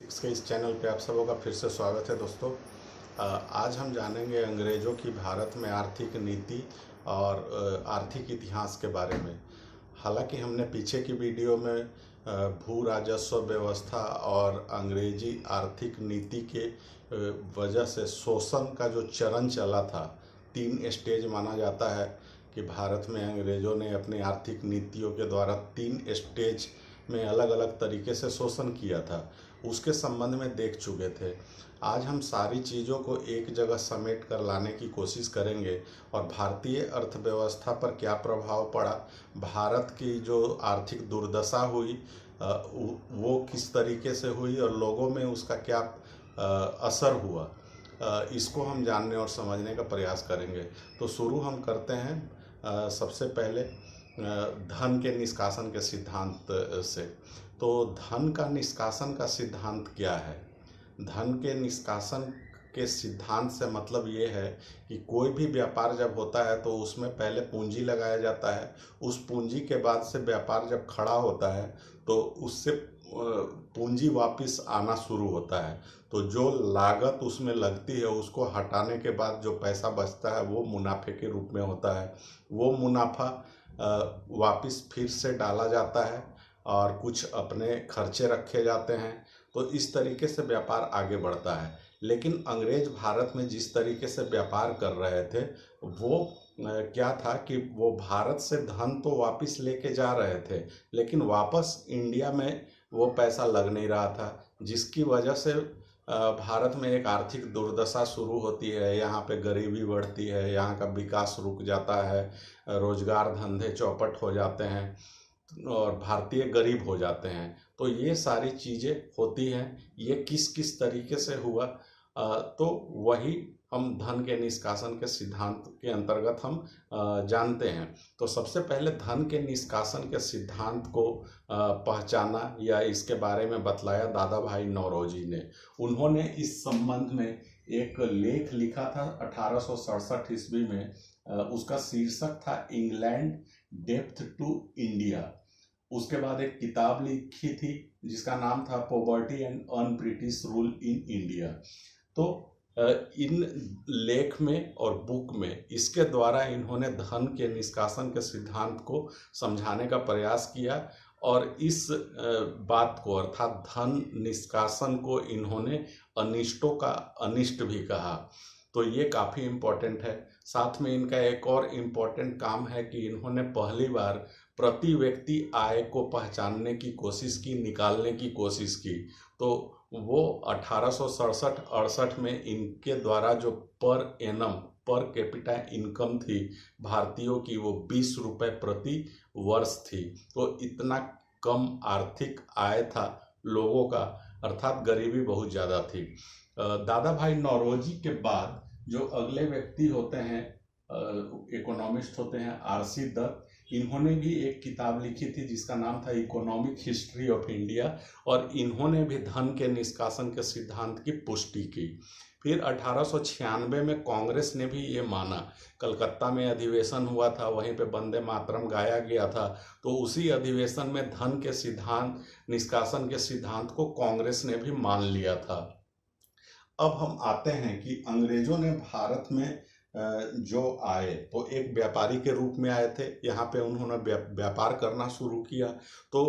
इसके इस चैनल पे आप सबों का फिर से स्वागत है दोस्तों। आज हम जानेंगे अंग्रेज़ों की भारत में आर्थिक नीति और आर्थिक इतिहास के बारे में। हालांकि हमने पीछे की वीडियो में भू राजस्व व्यवस्था और अंग्रेजी आर्थिक नीति के वजह से शोषण का जो चरण चला था, 3 स्टेज माना जाता है कि भारत में अंग्रेज़ों ने अपनी आर्थिक नीतियों के द्वारा 3 स्टेज में अलग अलग तरीके से शोषण किया था, उसके संबंध में देख चुके थे। आज हम सारी चीज़ों को एक जगह समेट कर लाने की कोशिश करेंगे और भारतीय अर्थव्यवस्था पर क्या प्रभाव पड़ा, भारत की जो आर्थिक दुर्दशा हुई वो किस तरीके से हुई और लोगों में उसका क्या असर हुआ, इसको हम जानने और समझने का प्रयास करेंगे। तो शुरू हम करते हैं सबसे पहले धन के निष्कासन के सिद्धांत से। तो धन का निष्कासन का सिद्धांत क्या है? धन के निष्कासन के सिद्धांत से मतलब ये है कि कोई भी व्यापार जब होता है तो उसमें पहले पूंजी लगाया जाता है। उस पूंजी के बाद से व्यापार जब खड़ा होता है तो उससे पूंजी वापस आना शुरू होता है। तो जो लागत उसमें लगती है उसको हटाने के बाद जो पैसा बचता है वो मुनाफे के रूप में होता है। वो मुनाफा वापस फिर से डाला जाता है और कुछ अपने खर्चे रखे जाते हैं। तो इस तरीके से व्यापार आगे बढ़ता है। लेकिन अंग्रेज भारत में जिस तरीके से व्यापार कर रहे थे वो क्या था कि वो भारत से धन तो वापस लेके जा रहे थे, लेकिन वापस इंडिया में वो पैसा लग नहीं रहा था, जिसकी वजह से भारत में एक आर्थिक दुर्दशा शुरू होती है। यहाँ पे गरीबी बढ़ती है, यहाँ का विकास रुक जाता है, रोजगार धंधे चौपट हो जाते हैं और भारतीय गरीब हो जाते हैं। तो ये सारी चीज़ें होती हैं। ये किस किस तरीके से हुआ, तो वही हम धन के निष्कासन के सिद्धांत के अंतर्गत हम जानते हैं। तो सबसे पहले धन के निष्कासन के सिद्धांत को पहचाना या इसके बारे में बतलाया दादा भाई नौरोजी ने। उन्होंने इस संबंध में एक लेख लिखा था 1867 ईस्वी में। उसका शीर्षक था इंग्लैंड डेप्थ टू इंडिया। उसके बाद एक किताब लिखी थी जिसका नाम था poverty and un British rule in India. तो इन लेख में और बुक में इसके द्वारा इन्होंने धन के निष्कासन के सिद्धांत को समझाने का प्रयास किया और इस बात को अर्थात धन निष्कासन को इन्होंने अनिष्टों का अनिष्ट भी कहा। तो ये काफ़ी इम्पोर्टेंट है। साथ में इनका एक और इम्पोर्टेंट काम है कि इन्होंने पहली बार प्रति व्यक्ति आय को पहचानने की कोशिश की, निकालने की कोशिश की। तो वो 1867-68 में इनके द्वारा जो per annum per capita income थी भारतीयों की, वो 20 रुपये प्रति वर्ष थी। तो इतना कम आर्थिक आय था लोगों का, अर्थात गरीबी बहुत ज़्यादा थी। दादा भाई नौरोजी के बाद जो अगले व्यक्ति होते हैं, इकोनॉमिस्ट होते हैं आरसी दत्त। इन्होंने भी एक किताब लिखी थी जिसका नाम था इकोनॉमिक हिस्ट्री ऑफ इंडिया और इन्होंने भी धन के निष्कासन के सिद्धांत की पुष्टि की। फिर 1896 में कांग्रेस ने भी ये माना। कलकत्ता में अधिवेशन हुआ था, वहीं पे वंदे मातरम गाया गया था। तो उसी अधिवेशन में धन के सिद्धांत निष्कासन के सिद्धांत को कांग्रेस ने भी मान लिया था। अब हम आते हैं कि अंग्रेजों ने भारत में जो आए तो एक व्यापारी के रूप में आए थे। यहाँ पे उन्होंने व्यापार करना शुरू किया। तो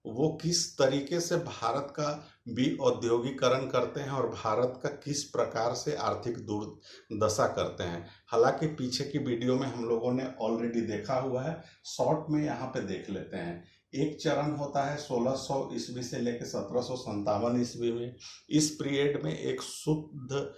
वो किस तरीके से भारत का भी औद्योगिकरण करते हैं और भारत का किस प्रकार से आर्थिक दुर्दशा करते हैं। हालांकि पीछे की वीडियो में हम लोगों ने ऑलरेडी देखा हुआ है, शॉर्ट में यहाँ पे देख लेते हैं। एक चरण होता है 1600 ईस्वी से लेकर 1757 ईस्वी में। इस पीरियड में एक शुद्ध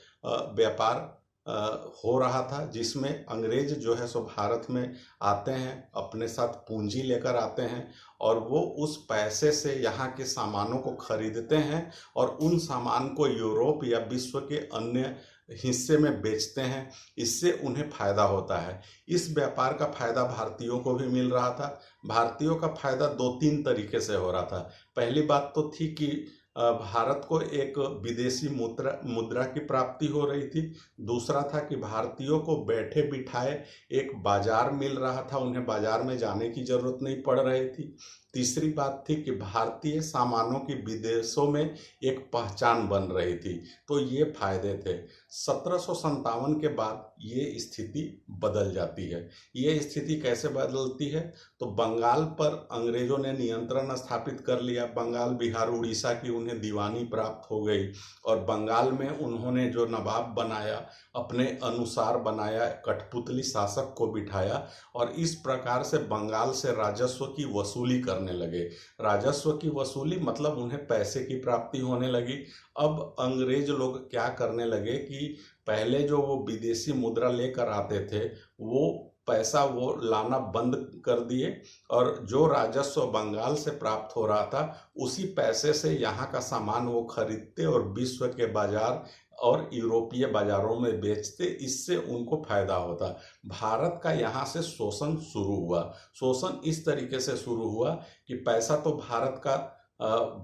व्यापार हो रहा था, जिसमें अंग्रेज जो है सो भारत में आते हैं, अपने साथ पूंजी लेकर आते हैं और वो उस पैसे से यहाँ के सामानों को खरीदते हैं और उन सामान को यूरोप या विश्व के अन्य हिस्से में बेचते हैं। इससे उन्हें फायदा होता है। इस व्यापार का फायदा भारतीयों को भी मिल रहा था। भारतीयों का फायदा 2-3 तरीके से हो रहा था। पहली बात तो थी कि भारत को एक विदेशी मुद्रा मुद्रा की प्राप्ति हो रही थी। दूसरा था कि भारतीयों को बैठे बिठाए एक बाजार मिल रहा था, उन्हें बाजार में जाने की जरूरत नहीं पड़ रही थी। तीसरी बात थी कि भारतीय सामानों की विदेशों में एक पहचान बन रही थी। तो ये फायदे थे। 1757 के बाद ये स्थिति बदल जाती है। ये स्थिति कैसे बदलती है? तो बंगाल पर अंग्रेजों ने नियंत्रण स्थापित कर लिया। बंगाल, बिहार, उड़ीसा की उन्हें दीवानी प्राप्त हो गई और बंगाल में उन्होंने जो नवाब बनाया, अपने अनुसार बनाया, कठपुतली शासक को बिठाया और इस प्रकार से बंगाल से राजस्व की वसूली करने लगे। राजस्व की वसूली मतलब उन्हें पैसे की प्राप्ति होने लगी। अब अंग्रेज लोग क्या करने लगे कि पहले जो वो विदेशी मुद्रा लेकर आते थे वो पैसा वो लाना बंद कर दिए और जो राजस्व बंगाल से प्राप्त हो रहा था उसी पैसे से यहाँ का सामान वो खरीदते और विश्व के बाजार और यूरोपीय बाजारों में बेचते। इससे उनको फायदा होता। भारत का यहाँ से शोषण शुरू हुआ। शोषण इस तरीके से शुरू हुआ कि पैसा तो भारत का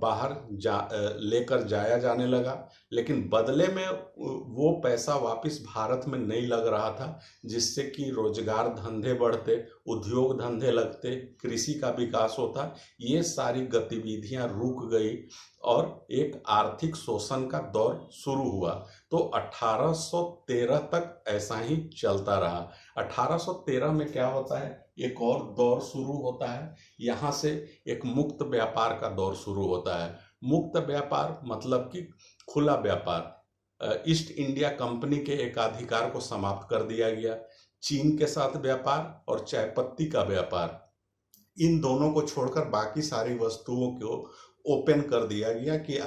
बाहर लेकर जाया जाने लगा, लेकिन बदले में वो पैसा वापस भारत में नहीं लग रहा था, जिससे कि रोजगार धंधे बढ़ते, उद्योग धंधे लगते, कृषि का विकास होता। ये सारी गतिविधियां रुक गई और एक आर्थिक शोषण का दौर शुरू हुआ। तो 1813 तक ऐसा ही चलता रहा। 1813 में क्या होता है, एक और दौर शुरू होता है। यहाँ से एक मुक्त व्यापार का दौर शुरू होता है। मुक्त व्यापार मतलब कि खुला व्यापार। ईस्ट इंडिया कंपनी के एकाधिकार को समाप्त कर दिया गया। चीन के साथ व्यापार और चाय पत्ती का व्यापार, इन दोनों को छोड़कर बाकी सारी वस्तुओं को ओपन कर दिया गया कि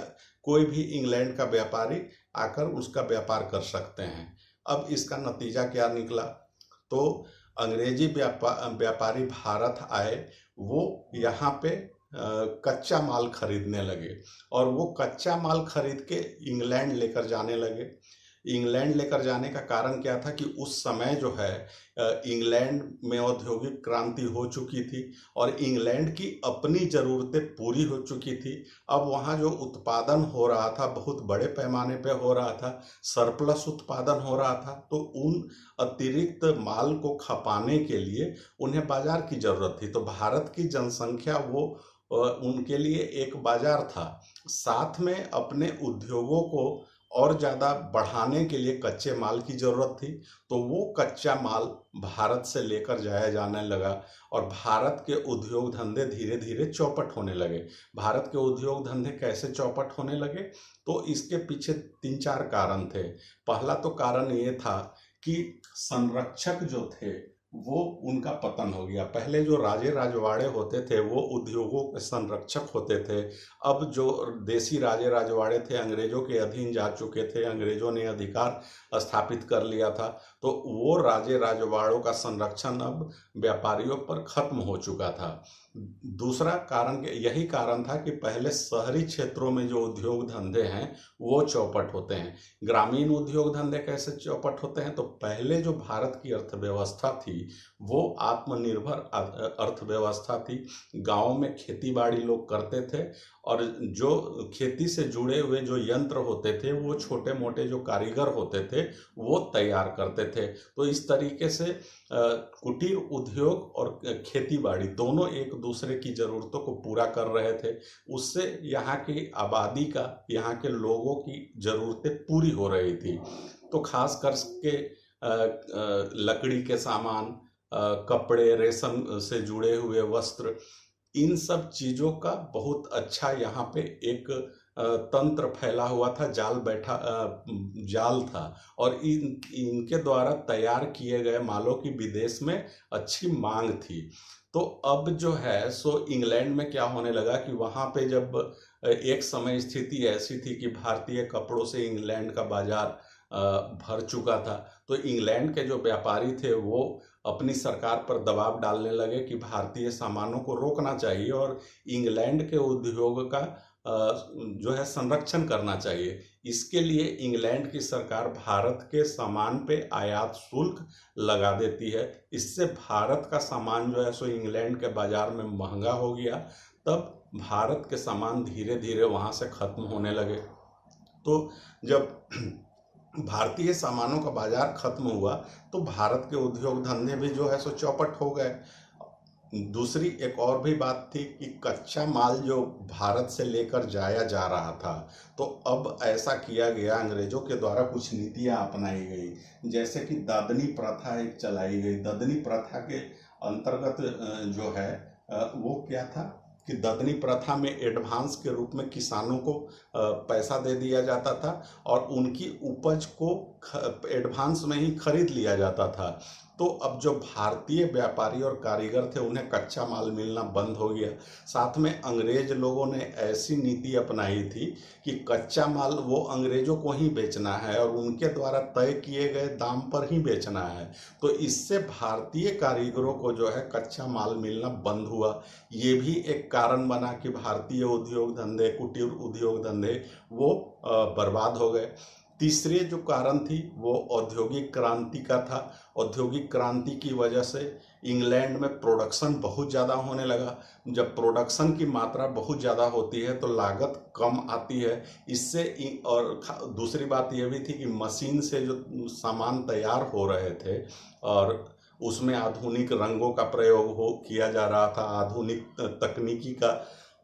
कोई भी इंग्लैंड का व्यापारी आकर उसका व्यापार कर सकते हैं। अब इसका नतीजा क्या निकला? तो अंग्रेजी व्यापारी भारत आए, वो यहाँ पे कच्चा माल खरीदने लगे और वो कच्चा माल खरीद के इंग्लैंड लेकर जाने लगे। इंग्लैंड लेकर जाने का कारण क्या था कि उस समय जो है इंग्लैंड में औद्योगिक क्रांति हो चुकी थी और इंग्लैंड की अपनी ज़रूरतें पूरी हो चुकी थी। अब वहाँ जो उत्पादन हो रहा था बहुत बड़े पैमाने पे हो रहा था, सरप्लस उत्पादन हो रहा था। तो उन अतिरिक्त माल को खपाने के लिए उन्हें बाजार की ज़रूरत थी। तो भारत की जनसंख्या वो उनके लिए एक बाजार था। साथ में अपने उद्योगों को और ज़्यादा बढ़ाने के लिए कच्चे माल की ज़रूरत थी। तो वो कच्चा माल भारत से लेकर जाया जाने लगा और भारत के उद्योग धंधे धीरे धीरे चौपट होने लगे। भारत के उद्योग धंधे कैसे चौपट होने लगे? तो इसके पीछे 3-4 कारण थे। पहला तो कारण ये था कि संरक्षक जो थे वो उनका पतन हो गया। पहले जो राजे राजवाड़े होते थे वो उद्योगों के संरक्षक होते थे। अब जो देसी राजे राजवाड़े थे अंग्रेजों के अधीन जा चुके थे, अंग्रेजों ने अधिकार स्थापित कर लिया था, तो वो राजे राजवाड़ों का संरक्षण अब व्यापारियों पर खत्म हो चुका था। दूसरा कारण यही कारण था कि पहले शहरी क्षेत्रों में जो उद्योग धंधे हैं वो चौपट होते हैं। ग्रामीण उद्योग धंधे कैसे चौपट होते हैं? तो पहले जो भारत की अर्थव्यवस्था थी वो आत्मनिर्भर अर्थव्यवस्था थी। गांव में खेती बाड़ी लोग करते थे और जो खेती से जुड़े हुए जो यंत्र होते थे वो छोटे मोटे जो कारीगर होते थे वो तैयार करते थे। तो इस तरीके से कुटीर उद्योग और खेती बाड़ी दोनों एक दूसरे की ज़रूरतों को पूरा कर रहे थे। उससे यहाँ की आबादी का, यहाँ के लोगों की ज़रूरतें पूरी हो रही थी। तो खास करके लकड़ी के सामान, कपड़े, रेशम से जुड़े हुए वस्त्र, इन सब चीज़ों का बहुत अच्छा यहाँ पे एक तंत्र फैला हुआ था, जाल था और इनके द्वारा तैयार किए गए मालों की विदेश में अच्छी मांग थी। तो अब जो है सो इंग्लैंड में क्या होने लगा कि वहाँ पे जब एक समय स्थिति ऐसी थी कि भारतीय कपड़ों से इंग्लैंड का बाजार भर चुका था, तो इंग्लैंड के जो व्यापारी थे वो अपनी सरकार पर दबाव डालने लगे कि भारतीय सामानों को रोकना चाहिए और इंग्लैंड के उद्योग का जो है संरक्षण करना चाहिए। इसके लिए इंग्लैंड की सरकार भारत के सामान पे आयात शुल्क लगा देती है। इससे भारत का सामान जो है सो इंग्लैंड के बाजार में महंगा हो गया। तब भारत के सामान धीरे धीरे वहाँ से खत्म होने लगे। तो जब भारतीय सामानों का बाजार खत्म हुआ तो भारत के उद्योग धंधे भी जो है सो चौपट हो गए। दूसरी एक और भी बात थी कि कच्चा माल जो भारत से लेकर जाया जा रहा था, तो अब ऐसा किया गया, अंग्रेजों के द्वारा कुछ नीतियां अपनाई गई, जैसे कि ददनी प्रथा एक चलाई गई। ददनी प्रथा के अंतर्गत जो है वो क्या था कि ददनी प्रथा में एडवांस के रूप में किसानों को पैसा दे दिया जाता था और उनकी उपज को एडवांस में ही खरीद लिया जाता था। तो अब जो भारतीय व्यापारी और कारीगर थे उन्हें कच्चा माल मिलना बंद हो गया। साथ में अंग्रेज लोगों ने ऐसी नीति अपनाई थी कि कच्चा माल वो अंग्रेजों को ही बेचना है और उनके द्वारा तय किए गए दाम पर ही बेचना है। तो इससे भारतीय कारीगरों को जो है कच्चा माल मिलना बंद हुआ। ये भी एक कारण बना कि भारतीय उद्योग धंधे, कुटीर उद्योग धंधे वो बर्बाद हो गए। तीसरे जो कारण थी वो औद्योगिक क्रांति का था। औद्योगिक क्रांति की वजह से इंग्लैंड में प्रोडक्शन बहुत ज़्यादा होने लगा। जब प्रोडक्शन की मात्रा बहुत ज़्यादा होती है तो लागत कम आती है। इससे और दूसरी बात यह भी थी कि मशीन से जो सामान तैयार हो रहे थे और उसमें आधुनिक रंगों का प्रयोग किया जा रहा था, आधुनिक तकनीकी का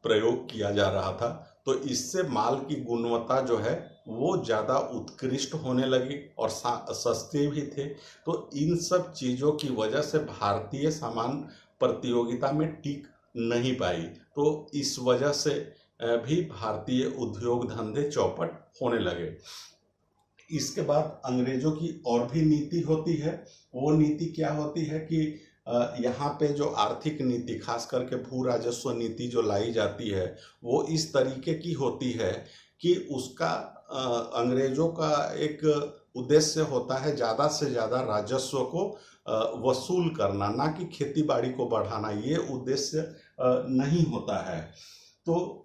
प्रयोग किया जा रहा था। तो इससे माल की गुणवत्ता जो है वो ज़्यादा उत्कृष्ट होने लगी और सस्ते भी थे। तो इन सब चीज़ों की वजह से भारतीय सामान प्रतियोगिता में टिक नहीं पाई। तो इस वजह से भी भारतीय उद्योग धंधे चौपट होने लगे। इसके बाद अंग्रेजों की और भी नीति होती है। वो नीति क्या होती है कि यहाँ पे जो आर्थिक नीति, खास करके भू राजस्व नीति जो लाई जाती है वो इस तरीके की होती है कि उसका अंग्रेजों का एक उद्देश्य होता है ज़्यादा से ज़्यादा राजस्व को वसूल करना, ना कि खेती बाड़ी को बढ़ाना। ये उद्देश्य नहीं होता है। तो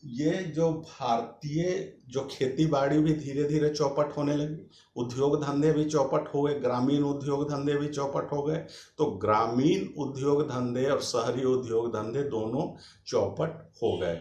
ये जो भारतीय जो खेती बाड़ी भी धीरे धीरे चौपट होने लगी, उद्योग धंधे भी चौपट हो गए, ग्रामीण उद्योग धंधे भी चौपट हो गए। तो ग्रामीण उद्योग धंधे और शहरी उद्योग धंधे दोनों चौपट हो गए।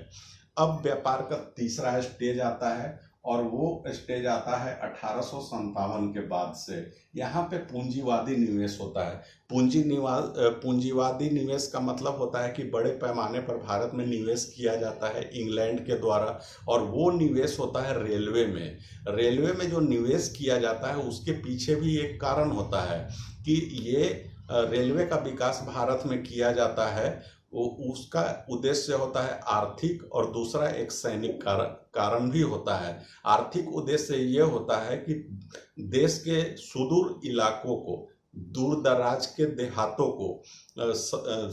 अब व्यापार का तीसरा स्टेज आता है और वो स्टेज आता है 1857 के बाद से। यहाँ पे पूंजीवादी निवेश होता है। पूंजीवादी निवेश का मतलब होता है कि बड़े पैमाने पर भारत में निवेश किया जाता है इंग्लैंड के द्वारा, और वो निवेश होता है रेलवे में। रेलवे में जो निवेश किया जाता है उसके पीछे भी एक कारण होता है कि ये रेलवे का विकास भारत में किया जाता है। वो उसका उद्देश्य होता है आर्थिक, और दूसरा एक सैनिक कारण भी होता है। आर्थिक उद्देश्य ये होता है कि देश के सुदूर इलाकों को, दूर दराज के देहातों को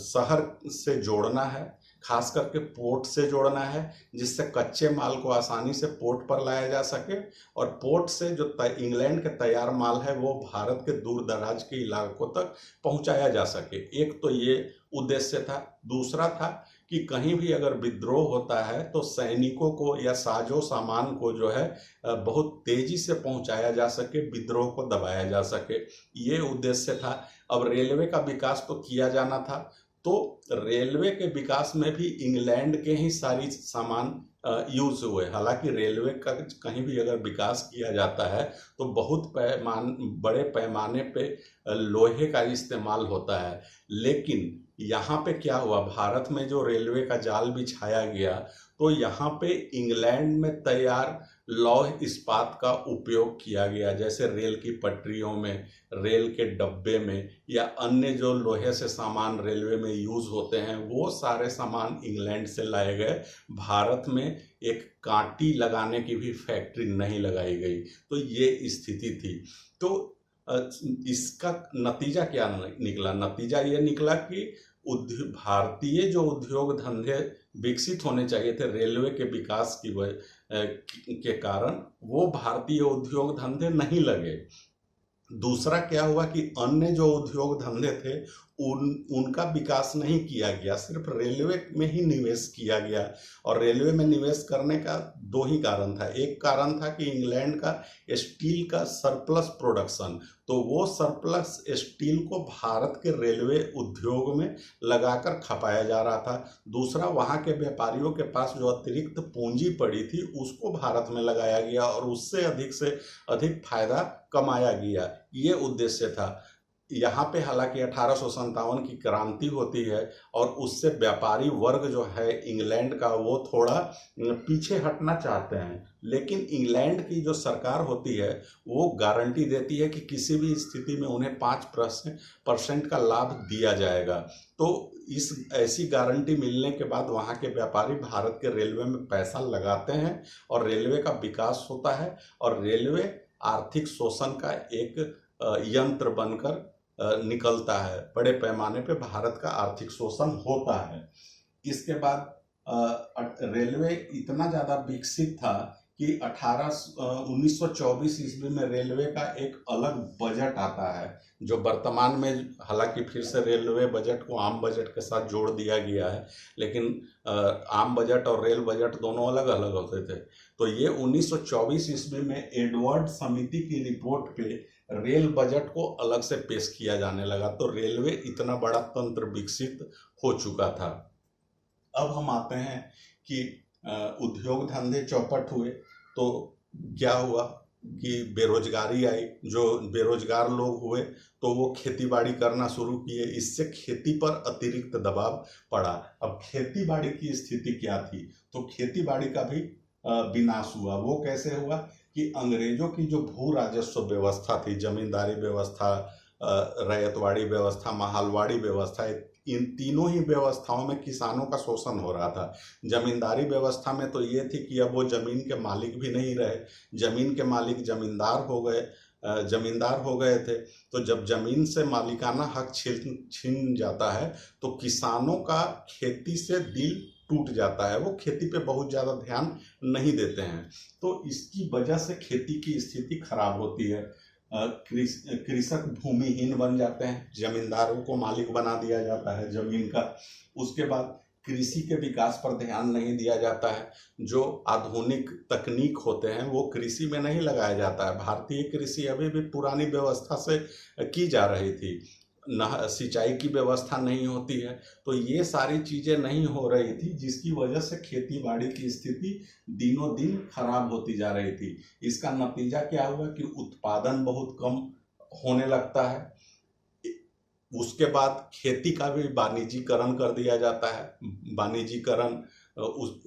शहर से जोड़ना है, खास करके पोर्ट से जोड़ना है, जिससे कच्चे माल को आसानी से पोर्ट पर लाया जा सके और पोर्ट से जो इंग्लैंड के तैयार माल है वो भारत के दूर दराज के इलाकों तक पहुंचाया जा सके। एक तो ये उद्देश्य था। दूसरा था कि कहीं भी अगर विद्रोह होता है तो सैनिकों को या साजो सामान को जो है बहुत तेजी से पहुंचाया जा सके, विद्रोह को दबाया जा सके, ये उद्देश्य था। अब रेलवे का विकास तो किया जाना था, तो रेलवे के विकास में भी इंग्लैंड के ही सारी सामान यूज हुए। हालांकि रेलवे का कहीं भी अगर विकास किया जाता है तो बहुत बड़े पैमाने पे लोहे का इस्तेमाल होता है। लेकिन यहाँ पे क्या हुआ, भारत में जो रेलवे का जाल बिछाया गया तो यहाँ पे इंग्लैंड में तैयार लौह इस्पात का उपयोग किया गया, जैसे रेल की पटरियों में, रेल के डब्बे में, या अन्य जो लोहे से सामान रेलवे में यूज होते हैं वो सारे सामान इंग्लैंड से लाए गए। भारत में एक कांटी लगाने की भी फैक्ट्री नहीं लगाई गई। तो ये स्थिति थी। तो इसका नतीजा क्या निकला? नतीजा ये निकला कि भारतीय जो उद्योग धंधे विकसित होने चाहिए थे रेलवे के विकास के कारण, वो भारतीय उद्योग धंधे नहीं लगे। दूसरा क्या हुआ कि अन्य जो उद्योग धंधे थे उनका विकास नहीं किया गया, सिर्फ रेलवे में ही निवेश किया गया। और रेलवे में निवेश करने का दो ही कारण था। एक कारण था कि इंग्लैंड का स्टील का सरप्लस प्रोडक्शन, तो वो सरप्लस स्टील को भारत के रेलवे उद्योग में लगाकर खपाया जा रहा था। दूसरा, वहाँ के व्यापारियों के पास जो अतिरिक्त पूंजी पड़ी थी उसको भारत में लगाया गया और उससे अधिक फायदा कमाया गया, ये उद्देश्य था। यहाँ पे हालांकि 1857 की क्रांति होती है और उससे व्यापारी वर्ग जो है इंग्लैंड का वो थोड़ा पीछे हटना चाहते हैं, लेकिन इंग्लैंड की जो सरकार होती है वो गारंटी देती है कि किसी भी स्थिति में उन्हें 5% का लाभ दिया जाएगा। तो इस ऐसी गारंटी मिलने के बाद वहाँ के व्यापारी भारत के रेलवे में पैसा लगाते हैं और रेलवे का विकास होता है और रेलवे आर्थिक शोषण का एक यंत्र बनकर निकलता है। बड़े पैमाने पे भारत का आर्थिक शोषण होता है। इसके बाद रेलवे इतना ज़्यादा विकसित था कि 1924 ईस्वी में रेलवे का एक अलग बजट आता है, जो वर्तमान में हालांकि फिर से रेलवे बजट को आम बजट के साथ जोड़ दिया गया है, लेकिन आम बजट और रेल बजट दोनों अलग अलग होते थे। तो ये 1924 ईस्वी में एडवर्ड समिति की रिपोर्ट पे रेल बजट को अलग से पेश किया जाने लगा। तो रेलवे इतना बड़ा तंत्र विकसित हो चुका था। अब हम आते हैं कि उद्योग धंधे चौपट हुए तो क्या हुआ कि बेरोजगारी आई। जो बेरोजगार लोग हुए तो वो खेतीबाड़ी करना शुरू किए, इससे खेती पर अतिरिक्त दबाव पड़ा। अब खेतीबाड़ी की स्थिति क्या थी, तो खेतीबाड़ी का भी विनाश हुआ। वो कैसे हुआ कि अंग्रेजों की जो भू राजस्व व्यवस्था थी, जमींदारी व्यवस्था, रैयतवाड़ी व्यवस्था, महालवाड़ी व्यवस्था, इन तीनों ही व्यवस्थाओं में किसानों का शोषण हो रहा था। जमींदारी व्यवस्था में तो ये थी कि अब वो जमीन के मालिक भी नहीं रहे, जमीन के मालिक जमींदार हो गए थे। तो जब जमीन से मालिकाना हक छीन जाता है तो किसानों का खेती से दिल टूट जाता है, वो खेती पे बहुत ज़्यादा ध्यान नहीं देते हैं। तो इसकी वजह से खेती की स्थिति खराब होती है। कृषक भूमिहीन बन जाते हैं, जमींदारों को मालिक बना दिया जाता है जमीन का। उसके बाद कृषि के विकास पर ध्यान नहीं दिया जाता है। जो आधुनिक तकनीक होते हैं वो कृषि में नहीं लगाया जाता है। भारतीय कृषि अभी भी पुरानी व्यवस्था से की जा रही थी, सिंचाई की व्यवस्था नहीं होती है। तो ये सारी चीज़ें नहीं हो रही थी, जिसकी वजह से खेती बाड़ी की स्थिति दिनों दिन खराब होती जा रही थी। इसका नतीजा क्या हुआ कि उत्पादन बहुत कम होने लगता है। उसके बाद खेती का भी वाणिज्यीकरण कर दिया जाता है। वाणिज्यीकरण उस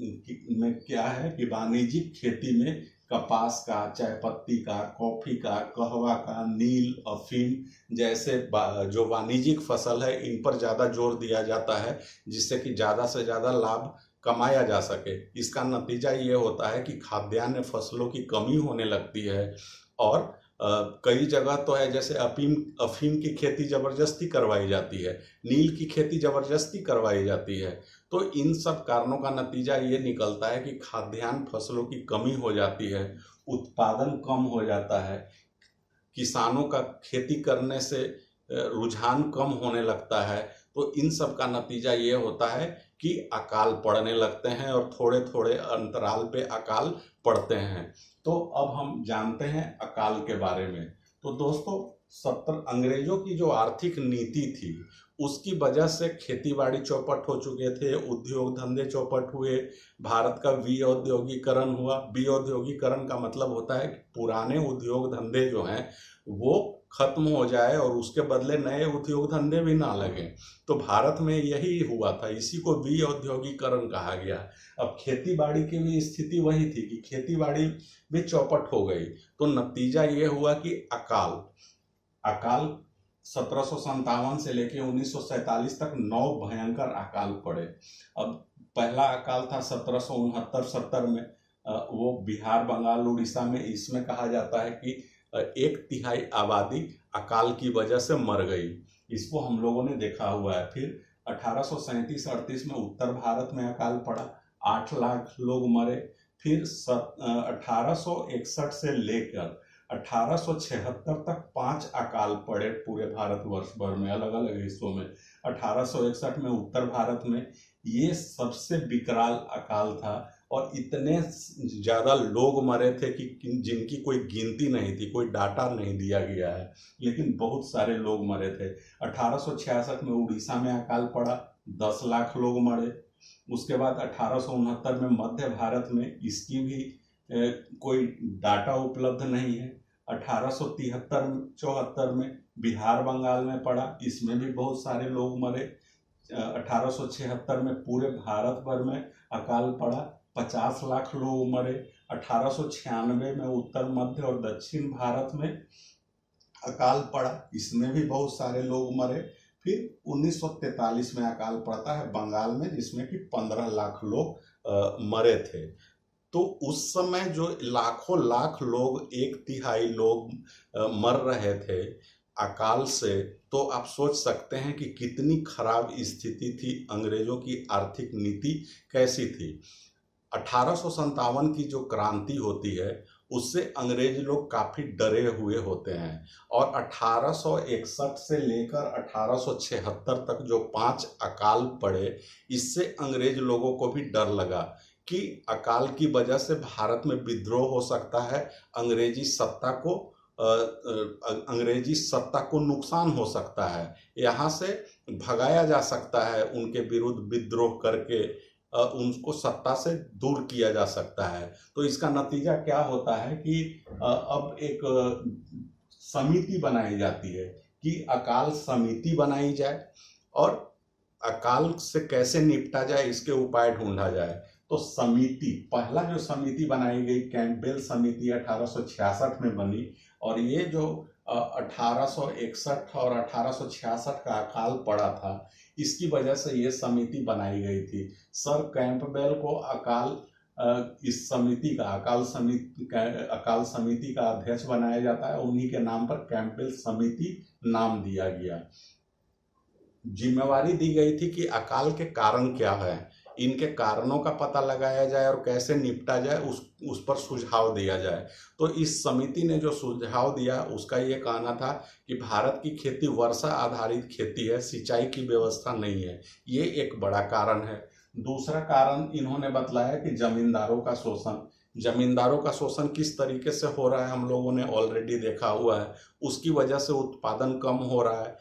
में क्या है कि वाणिज्यिक खेती में कपास का, चाय पत्ती का, कॉफ़ी का, कहवा का, नील, अफीम जैसे जो वाणिज्यिक फसल है इन पर ज़्यादा जोर दिया जाता है, जिससे कि ज़्यादा से ज़्यादा लाभ कमाया जा सके। इसका नतीजा ये होता है कि खाद्यान्न फसलों की कमी होने लगती है और कई जगह तो है जैसे अफीम की खेती ज़बरदस्ती करवाई जाती है, नील की खेती ज़बरदस्ती करवाई जाती है। तो इन सब कारणों का नतीजा ये निकलता है कि खाद्यान्न फसलों की कमी हो जाती है, उत्पादन कम हो जाता है, किसानों का खेती करने से रुझान कम होने लगता है। तो इन सब का नतीजा ये होता है कि अकाल पड़ने लगते हैं और थोड़े थोड़े अंतराल पे अकाल पड़ते हैं। तो अब हम जानते हैं अकाल के बारे में। तो दोस्तों, अंग्रेजों की जो आर्थिक नीति थी उसकी वजह से खेतीबाड़ी चौपट हो चुके थे, उद्योग धंधे चौपट हुए, भारत का विऔद्योगीकरण हुआ। विऔद्योगीकरण का मतलब होता है कि पुराने उद्योग धंधे जो हैं वो खत्म हो जाए और उसके बदले नए उद्योग धंधे भी ना लगे। तो भारत में यही हुआ था, इसी को विऔद्योगीकरण कहा गया। अब खेतीबाड़ी की भी स्थिति वही थी कि खेतीबाड़ी भी चौपट हो गई। तो नतीजा ये हुआ कि अकाल 1757 से लेकर 1947 तक 9 भयंकर अकाल पड़े। अब पहला अकाल था 1769-70 में, वो बिहार, बंगाल, उड़ीसा में। इसमें कहा जाता है कि 1/3 आबादी अकाल की वजह से मर गई। इसको हम लोगों ने देखा हुआ है। फिर 1837-38 में उत्तर भारत में अकाल पड़ा, 8 लाख लोग मरे। फिर 1861 से लेकर 1876 तक 5 अकाल पड़े पूरे भारतवर्ष भर में, अलग अलग हिस्सों में। 1861 में उत्तर भारत में ये सबसे विकराल अकाल था और इतने ज़्यादा लोग मरे थे कि जिनकी कोई गिनती नहीं थी, कोई डाटा नहीं दिया गया है, लेकिन बहुत सारे लोग मरे थे। 1866 में उड़ीसा में अकाल पड़ा, 10 लाख लोग मरे। उसके बाद 1869 में मध्य भारत में, इसकी भी कोई डाटा उपलब्ध नहीं है। 1873-74 में बिहार बंगाल में पड़ा, इसमें भी बहुत सारे लोग मरे। 1876 में पूरे भारत भर में अकाल पड़ा, 50 लाख लोग मरे। 1896 में उत्तर मध्य और दक्षिण भारत में अकाल पड़ा, इसमें भी बहुत सारे लोग मरे। फिर 1943 में अकाल पड़ता है बंगाल में, जिसमें कि 15 लाख लोग मरे थे। तो उस समय जो लाखों लाख लोग, 1/3 लोग मर रहे थे अकाल से, तो आप सोच सकते हैं कि कितनी खराब स्थिति थी। अंग्रेजों की आर्थिक नीति कैसी थी। 1857 की जो क्रांति होती है उससे अंग्रेज लोग काफ़ी डरे हुए होते हैं, और 1861 से लेकर 1876 तक जो 5 अकाल पड़े, इससे अंग्रेज लोगों को भी डर लगा कि अकाल की वजह से भारत में विद्रोह हो सकता है, अंग्रेजी सत्ता को नुकसान हो सकता है, यहाँ से भगाया जा सकता है, उनके विरुद्ध विद्रोह करके उनको सत्ता से दूर किया जा सकता है। तो इसका नतीजा क्या होता है कि अब एक समिति बनाई जाती है कि अकाल समिति बनाई जाए और अकाल से कैसे निपटा जाए, इसके उपाय ढूंढा जाए। तो समिति, पहला जो समिति बनाई गई कैंपबेल समिति 1866 में बनी, और ये जो 1861 और 1866 का अकाल पड़ा था, इसकी वजह से ये समिति बनाई गई थी। सर कैंपबेल को इस समिति का अकाल समिति का अध्यक्ष बनाया जाता है। उन्हीं के नाम पर कैंपबेल समिति नाम दिया गया। जिम्मेवारी दी गई थी कि अकाल के कारण क्या है, इनके कारणों का पता लगाया जाए और कैसे निपटा जाए, उस पर सुझाव दिया जाए। तो इस समिति ने जो सुझाव दिया उसका ये कहना था कि भारत की खेती वर्षा आधारित खेती है, सिंचाई की व्यवस्था नहीं है, ये एक बड़ा कारण है। दूसरा कारण इन्होंने बतलाया कि जमींदारों का शोषण किस तरीके से हो रहा है हम लोगों ने ऑलरेडी देखा हुआ है। उसकी वजह से उत्पादन कम हो रहा है,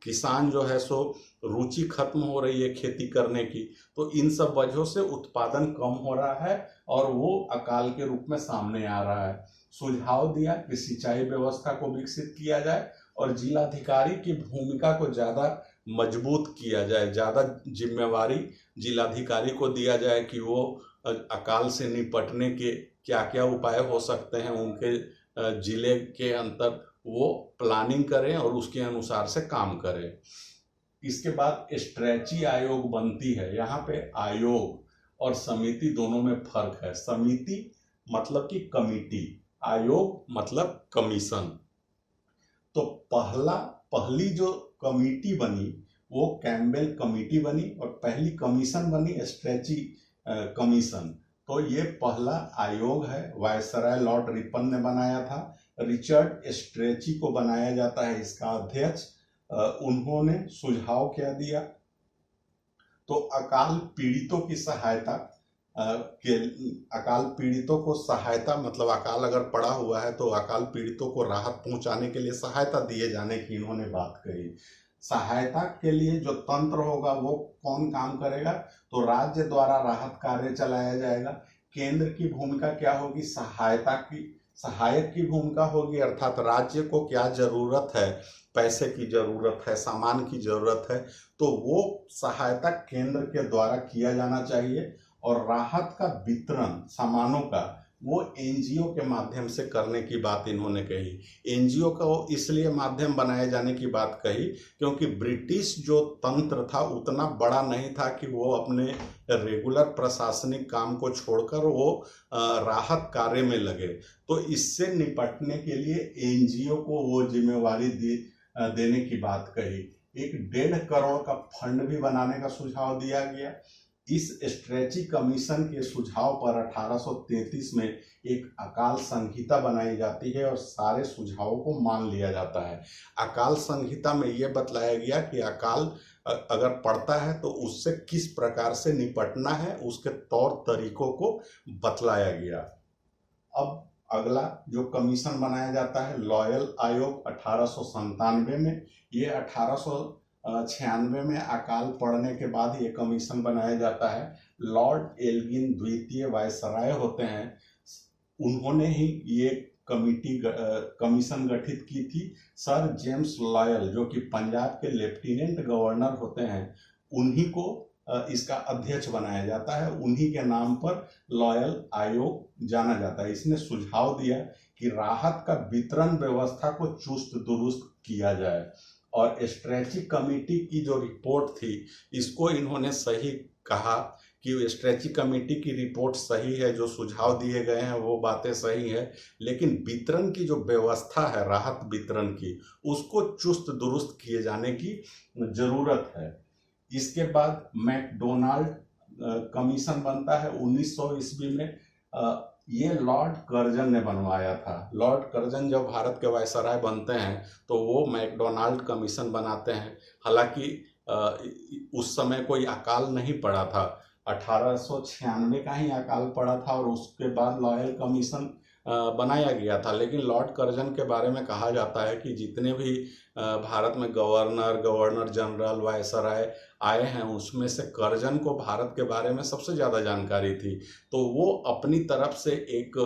किसान जो है सो रुचि खत्म हो रही है खेती करने की। तो इन सब वजहों से उत्पादन कम हो रहा है और वो अकाल के रूप में सामने आ रहा है। सुझाव दिया कि सिंचाई व्यवस्था को विकसित किया जाए और जिलाधिकारी की भूमिका को ज़्यादा मजबूत किया जाए, ज़्यादा जिम्मेवारी जिलाधिकारी को दिया जाए कि वो अकाल से निपटने के क्या क्या उपाय हो सकते हैं उनके जिले के अंतर, वो प्लानिंग करें और उसके अनुसार से काम करें। इसके बाद स्ट्रेची आयोग बनती है। यहाँ पे आयोग और समिति दोनों में फर्क है। समिति मतलब कि कमिटी, आयोग मतलब कमीशन। तो पहली जो कमिटी बनी वो कैंपबेल कमिटी बनी और पहली कमीशन बनी स्ट्रेची कमीशन। तो ये पहला आयोग है, वायसराय लॉर्ड रिपन ने बनाया था। रिचर्ड स्ट्रेची को बनाया जाता है इसका अध्यक्ष। उन्होंने सुझाव क्या दिया, तो अकाल पीड़ितों को सहायता मतलब अकाल अगर पड़ा हुआ है तो अकाल पीड़ितों को राहत पहुंचाने के लिए सहायता दिए जाने की इन्होंने बात कही। सहायता के लिए जो तंत्र होगा वो कौन काम करेगा, तो राज्य द्वारा राहत कार्य चलाया जाएगा। केंद्र की भूमिका क्या होगी, सहायक की भूमिका होगी, अर्थात राज्य को क्या जरूरत है, पैसे की जरूरत है, सामान की जरूरत है, तो वो सहायता केंद्र के द्वारा किया जाना चाहिए। और राहत का वितरण सामानों का वो एनजीओ के माध्यम से करने की बात इन्होंने कही। एनजीओ को इसलिए माध्यम बनाए जाने की बात कही क्योंकि ब्रिटिश जो तंत्र था उतना बड़ा नहीं था कि वो अपने रेगुलर प्रशासनिक काम को छोड़कर वो राहत कार्य में लगे। तो इससे निपटने के लिए एनजीओ को वो जिम्मेवारी देने की बात कही। 1.5 करोड़ का फंड भी बनाने का सुझाव दिया गया। इस स्ट्रेची कमीशन के सुझाव पर 1833 में एक अकाल संहिता बनाई जाती है और सारे सुझावों को मान लिया जाता है। अकाल संहिता में यह बतलाया गया कि अकाल अगर पड़ता है तो उससे किस प्रकार से निपटना है, उसके तौर तरीकों को बतलाया गया। अब अगला जो कमीशन बनाया जाता है लॉयल आयोग 1897 में, ये 1896 में अकाल पड़ने के बाद ये कमीशन बनाया जाता है। लॉर्ड एल्गिन द्वितीय वायसराय होते हैं, उन्होंने ही ये कमीशन गठित की थी। सर जेम्स लॉयल जो कि पंजाब के लेफ्टिनेंट गवर्नर होते हैं, उन्हीं को इसका अध्यक्ष बनाया जाता है, उन्हीं के नाम पर लॉयल आयोग जाना जाता है। इसने सुझाव दिया कि राहत का वितरण व्यवस्था को चुस्त दुरुस्त किया जाए और स्ट्रेची कमेटी की जो रिपोर्ट थी इसको इन्होंने सही कहा कि स्ट्रेची कमेटी की रिपोर्ट सही है, जो सुझाव दिए गए हैं वो बातें सही है, लेकिन वितरण की जो व्यवस्था है राहत वितरण की, उसको चुस्त दुरुस्त किए जाने की जरूरत है। इसके बाद मैकडोनाल्ड कमीशन बनता है 1900 ईस्वी में। ये लॉर्ड कर्जन ने बनवाया था। लॉर्ड कर्जन जब भारत के वायसराय बनते हैं तो वो मैकडोनाल्ड कमीशन बनाते हैं। हालांकि उस समय कोई अकाल नहीं पड़ा था, 1896 का ही अकाल पड़ा था और उसके बाद लॉयल कमीशन बनाया गया था। लेकिन लॉर्ड कर्जन के बारे में कहा जाता है कि जितने भी भारत में गवर्नर जनरल वायसराय आए हैं उसमें से कर्जन को भारत के बारे में सबसे ज़्यादा जानकारी थी, तो वो अपनी तरफ से एक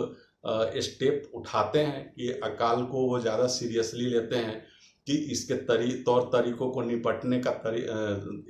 स्टेप उठाते हैं कि अकाल को वो ज़्यादा सीरियसली लेते हैं कि इसके तौर तरीकों को निपटने का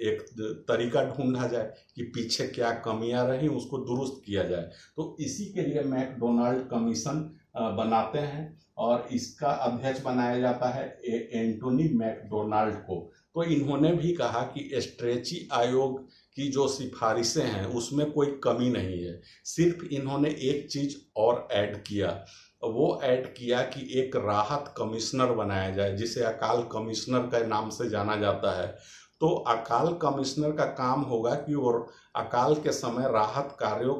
एक तरीका ढूंढा जाए कि पीछे क्या कमियां रही उसको दुरुस्त किया जाए। तो इसी के लिए मैकडोनाल्ड कमीशन बनाते हैं और इसका अध्यक्ष बनाया जाता है एंटोनी मैकडोनाल्ड को। तो इन्होंने भी कहा कि स्ट्रेची आयोग की जो सिफारिशें हैं उसमें कोई कमी नहीं है, सिर्फ इन्होंने एक चीज़ और ऐड किया, वो ऐड किया कि एक राहत कमिश्नर बनाया जाए जिसे अकाल कमिश्नर के नाम से जाना जाता है। तो अकाल कमिश्नर का काम होगा कि वो अकाल के समय राहत कार्यों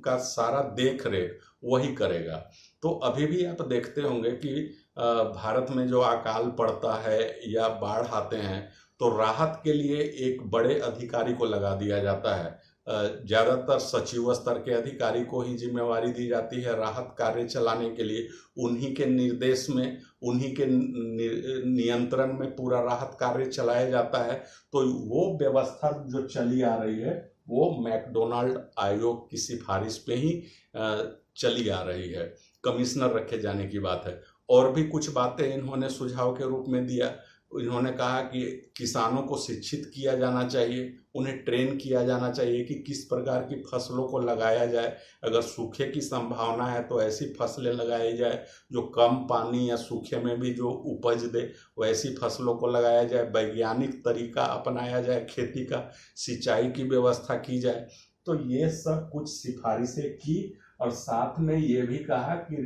का सारा देख रेख वही करेगा। तो अभी भी आप देखते होंगे कि भारत में जो अकाल पड़ता है या बाढ़ आते हैं तो राहत के लिए एक बड़े अधिकारी को लगा दिया जाता है। ज़्यादातर सचिव स्तर के अधिकारी को ही जिम्मेवारी दी जाती है राहत कार्य चलाने के लिए। उन्हीं के निर्देश में, उन्हीं के नियंत्रण में पूरा राहत कार्य चलाया जाता है। तो वो व्यवस्था जो चली आ रही है वो मैकडोनाल्ड आयोग की सिफारिश पे ही चली आ रही है। कमिश्नर रखे जाने की बात है। और भी कुछ बातें इन्होंने सुझाव के रूप में दिया। इन्होंने कहा कि किसानों को शिक्षित किया जाना चाहिए, उन्हें ट्रेन किया जाना चाहिए कि किस प्रकार की फसलों को लगाया जाए। अगर सूखे की संभावना है तो ऐसी फसलें लगाई जाए जो कम पानी या सूखे में भी जो उपज दे, वैसी फसलों को लगाया जाए। वैज्ञानिक तरीका अपनाया जाए खेती का, सिंचाई की व्यवस्था की जाए। तो ये सब कुछ सिफारिशें की और साथ में ये भी कहा कि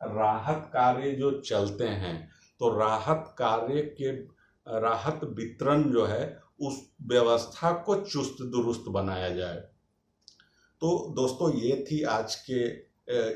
राहत कार्य जो चलते हैं तो राहत वितरण जो है उस व्यवस्था को चुस्त दुरुस्त बनाया जाए। तो दोस्तों ये थी आज के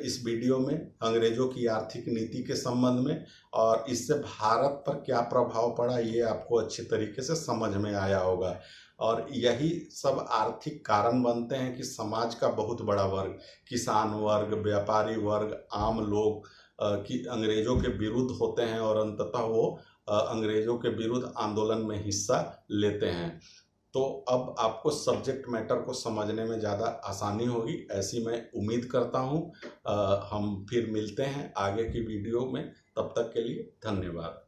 इस वीडियो में अंग्रेजों की आर्थिक नीति के संबंध में, और इससे भारत पर क्या प्रभाव पड़ा ये आपको अच्छे तरीके से समझ में आया होगा। और यही सब आर्थिक कारण बनते हैं कि समाज का बहुत बड़ा वर्ग, किसान वर्ग, व्यापारी वर्ग, आम लोग कि अंग्रेजों के विरुद्ध होते हैं और अंततः वो अंग्रेजों के विरुद्ध आंदोलन में हिस्सा लेते हैं। तो अब आपको सब्जेक्ट मैटर को समझने में ज़्यादा आसानी होगी, ऐसी मैं उम्मीद करता हूँ। हम फिर मिलते हैं आगे की वीडियो में, तब तक के लिए धन्यवाद।